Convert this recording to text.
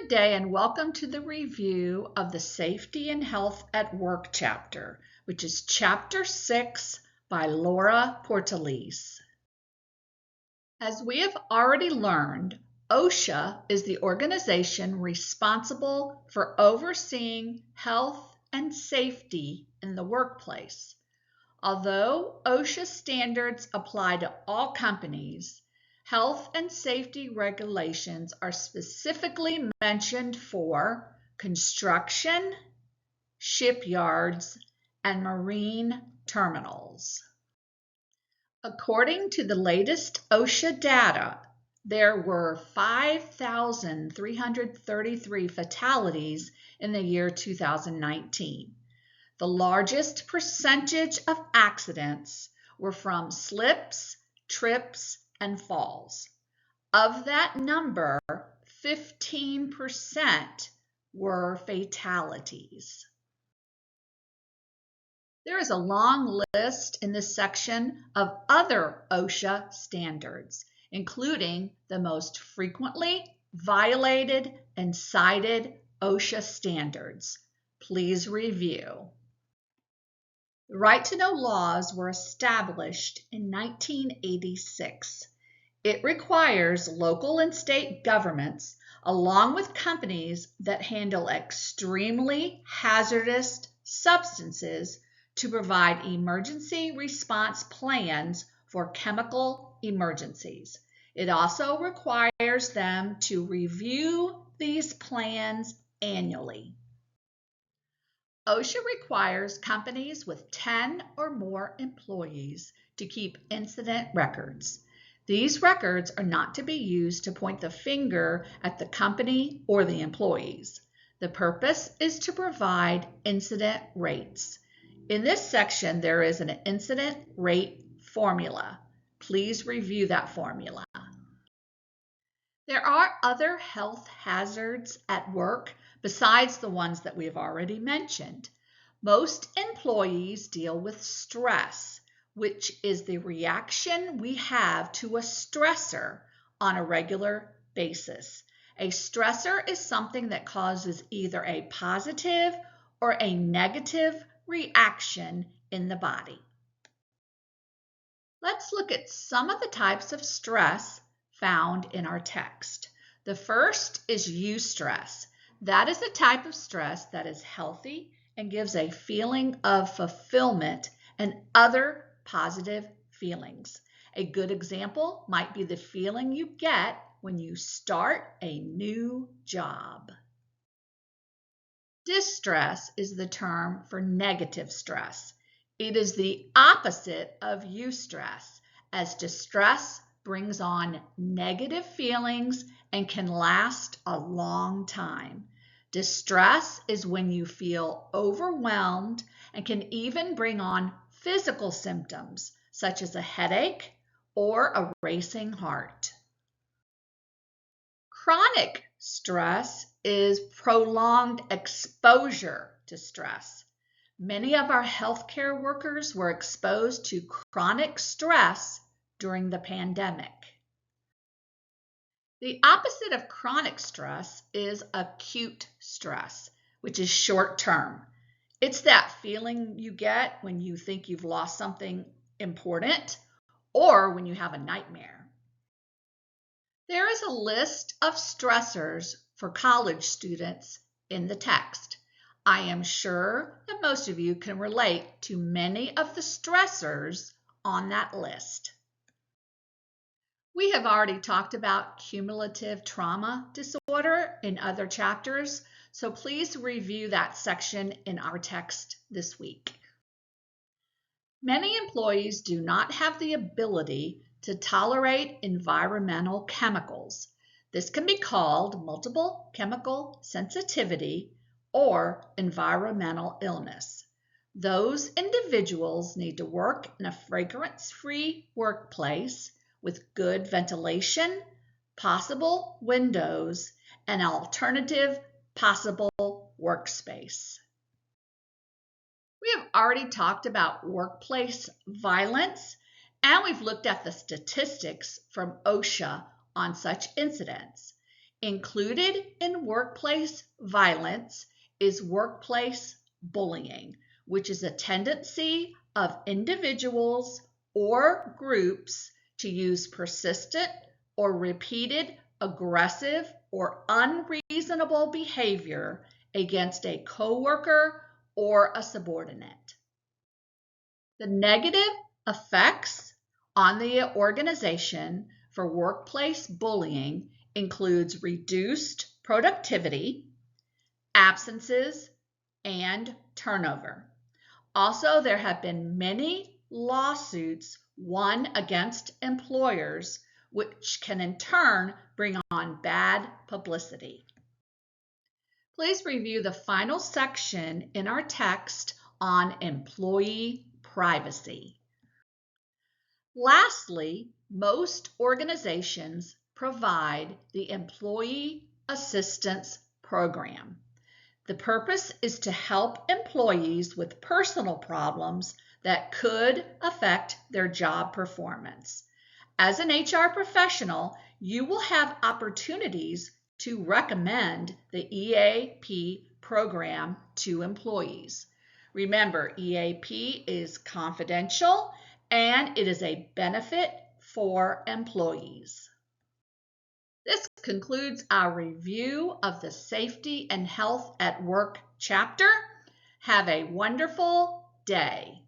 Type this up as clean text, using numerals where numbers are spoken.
Good day and welcome to the review of the Safety and Health at Work chapter, which is Chapter 6 by Laura Portales. As we have already learned, OSHA is the organization responsible for overseeing health and safety in the workplace. Although OSHA standards apply to all companies, health and safety regulations are specifically mentioned for construction, shipyards, and marine terminals. According to the latest OSHA data, there were 5,333 fatalities in the year 2019. The largest percentage of accidents were from slips, trips, and falls. Of that number, 15% were fatalities. There is a long list in this section of other OSHA standards, including the most frequently violated and cited OSHA standards. Please review. The right to know laws were established in 1986. It requires local and state governments, along with companies that handle extremely hazardous substances, to provide emergency response plans for chemical emergencies. It also requires them to review these plans annually. OSHA requires companies with 10 or more employees to keep incident records. These records are not to be used to point the finger at the company or the employees. The purpose is to provide incident rates. In this section, there is an incident rate formula. Please review that formula. There are other health hazards at work besides the ones that we have already mentioned. Most employees deal with stress, which is the reaction we have to a stressor on a regular basis. A stressor is something that causes either a positive or a negative reaction in the body. Let's look at some of the types of stress found in our text. The first is eustress. That is a type of stress that is healthy and gives a feeling of fulfillment and other positive feelings. A good example might be the feeling you get when you start a new job. Distress is the term for negative stress. It is the opposite of eustress, as distress brings on negative feelings and can last a long time. Distress is when you feel overwhelmed and can even bring on physical symptoms such as a headache or a racing heart. Chronic stress is prolonged exposure to stress. Many of our healthcare workers were exposed to chronic stress during the pandemic. The opposite of chronic stress is acute stress, which is short term. It's that feeling you get when you think you've lost something important or when you have a nightmare. There is a list of stressors for college students in the text. I am sure that most of you can relate to many of the stressors on that list. We have already talked about cumulative trauma disorder in other chapters, so please review that section in our text this week. Many employees do not have the ability to tolerate environmental chemicals. This can be called multiple chemical sensitivity or environmental illness. Those individuals need to work in a fragrance-free workplace with good ventilation, possible windows, and alternative possible workspace. We have already talked about workplace violence, and we've looked at the statistics from OSHA on such incidents. Included in workplace violence is workplace bullying, which is a tendency of individuals or groups to use persistent or repeated aggressive or unreasonable behavior against a coworker or a subordinate. The negative effects on the organization for workplace bullying includes reduced productivity, absences, and turnover. Also, there have been many lawsuits won against employers, which can in turn bring on bad publicity. Please review the final section in our text on employee privacy. Lastly, most organizations provide the Employee Assistance Program. The purpose is to help employees with personal problems that could affect their job performance. As an HR professional, you will have opportunities to recommend the EAP program to employees. Remember, EAP is confidential and it is a benefit for employees. This concludes our review of the Safety and Health at Work chapter. Have a wonderful day.